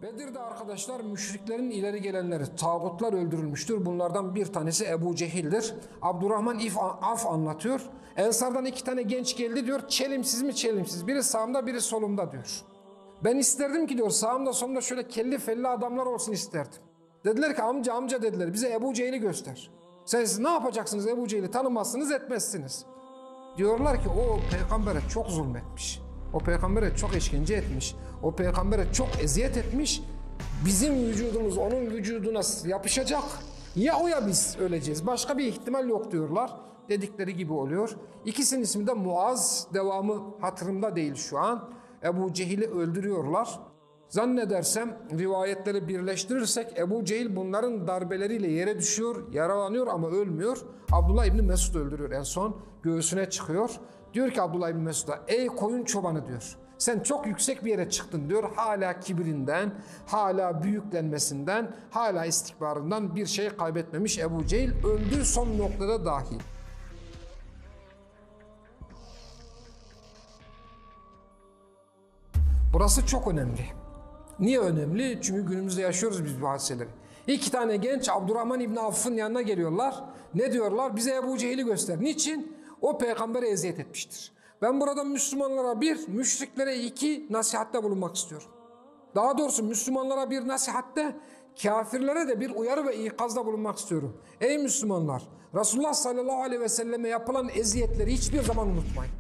Bedir'de arkadaşlar müşriklerin ileri gelenleri, tağutlar öldürülmüştür. Bunlardan bir tanesi Ebu Cehil'dir. Abdurrahman Af anlatıyor. Ensardan 2 tane genç geldi diyor. Çelimsiz mi çelimsiz? Biri sağımda biri solumda diyor. Ben isterdim ki diyor sağımda solumda şöyle kelli felli adamlar olsun isterdim. Dediler ki amca dediler bize Ebu Cehil'i göster. Siz ne yapacaksınız Ebu Cehil'i tanımazsınız etmezsiniz. Diyorlar ki o peygambere çok zulmetmiş. O peygambere çok işkence etmiş. O peygambere çok eziyet etmiş. Bizim vücudumuz onun vücuduna yapışacak. Ya o ya biz öleceğiz. Başka bir ihtimal yok diyorlar. Dedikleri gibi oluyor. İkisinin ismi de Muaz. Devamı hatırımda değil şu an. Ebu Cehil'i öldürüyorlar. Zannedersem rivayetleri birleştirirsek Ebu Cehil bunların darbeleriyle yere düşüyor, yaralanıyor ama ölmüyor. Abdullah İbni Mesud öldürüyor en son. Göğsüne çıkıyor. Diyor ki Abdullah İbni Mesud'a ey koyun çobanı diyor. Sen çok yüksek bir yere çıktın diyor. Hala kibrinden, hala büyüklenmesinden, hala istikbarından bir şey kaybetmemiş Ebu Cehil öldüğü son noktada dahi. Burası çok önemli. Niye önemli? Çünkü günümüzde yaşıyoruz biz bu hadiseleri. 2 tane genç Abdurrahman İbni Avf'ın yanına geliyorlar. Ne diyorlar? Bize Ebu Cehil'i göster. Niçin? O peygambere eziyet etmiştir. Ben burada Müslümanlara 1, müşriklere 2 nasihatte bulunmak istiyorum. Daha doğrusu Müslümanlara bir nasihatte, kafirlere de bir uyarı ve ikazda bulunmak istiyorum. Ey Müslümanlar! Resulullah sallallahu aleyhi ve selleme yapılan eziyetleri hiçbir zaman unutmayın.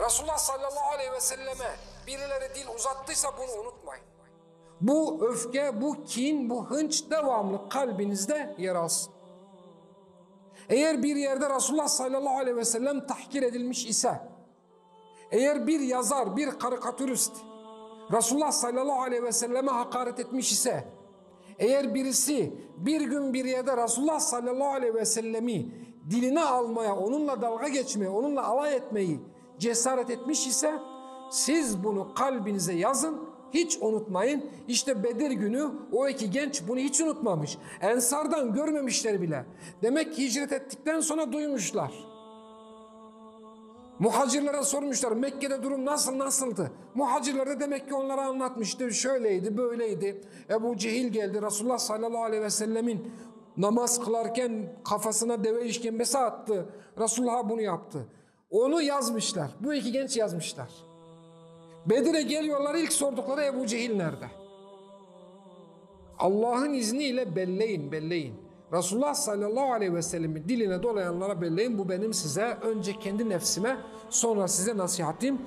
Resulullah sallallahu aleyhi ve selleme birileri dil uzattıysa bunu unutmayın. Bu öfke, bu kin, bu hınç devamlı kalbinizde yer alsın. Eğer bir yerde Resulullah sallallahu aleyhi ve sellem tahkir edilmiş ise, eğer bir yazar, bir karikatürist Resulullah sallallahu aleyhi ve selleme hakaret etmiş ise, eğer birisi bir gün bir yerde Resulullah sallallahu aleyhi ve sellemi diline almaya, onunla dalga geçmeye, onunla alay etmeyi cesaret etmiş ise, siz bunu kalbinize yazın, hiç unutmayın. İşte Bedir günü o 2 genç bunu hiç unutmamış. Ensardan görmemişler bile. Demek ki hicret ettikten sonra duymuşlar. Muhacirlere sormuşlar Mekke'de durum nasıldı? Muhacirler de demek ki onlara anlatmıştı. Şöyleydi, böyleydi. Ebu Cehil geldi. Resulullah sallallahu aleyhi ve sellemin namaz kılarken kafasına deve işkembesi attı. Resulullah bunu yaptı. Onu yazmışlar. Bu 2 genç yazmışlar. Bedir'e geliyorlar, ilk sordukları Ebu Cehil nerede? Allah'ın izniyle belleyin. Resulullah sallallahu aleyhi ve sellem'in diline dolayanlara belleyin. Bu benim size önce kendi nefsime, sonra size nasihatim.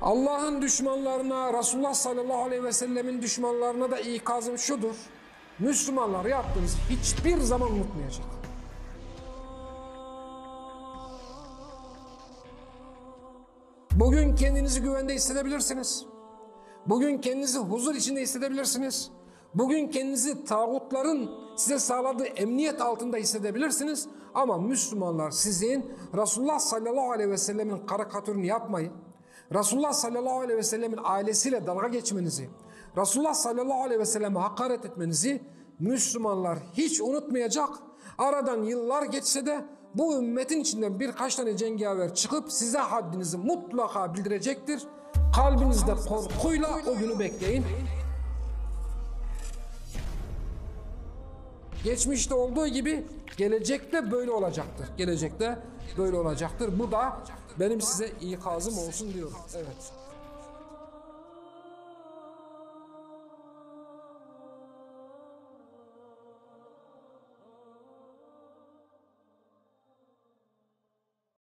Allah'ın düşmanlarına, Resulullah sallallahu aleyhi ve sellem'in düşmanlarına da ikazım şudur. Müslümanlar yaptığınız hiçbir zaman unutmayacak. Bugün kendinizi güvende hissedebilirsiniz. Bugün kendinizi huzur içinde hissedebilirsiniz. Bugün kendinizi tağutların size sağladığı emniyet altında hissedebilirsiniz. Ama Müslümanlar sizin Resulullah sallallahu aleyhi ve sellemin karikatürünü yapmayın. Resulullah sallallahu aleyhi ve sellemin ailesiyle dalga geçmenizi, Resulullah sallallahu aleyhi ve selleme hakaret etmenizi Müslümanlar hiç unutmayacak. Aradan yıllar geçse de bu ümmetin içinden birkaç tane cengaver çıkıp size haddinizi mutlaka bildirecektir. Kalbinizde korkuyla o günü bekleyin. Geçmişte olduğu gibi gelecekte böyle olacaktır. Gelecekte böyle olacaktır. Bu da benim size ikazım olsun diyorum. Evet.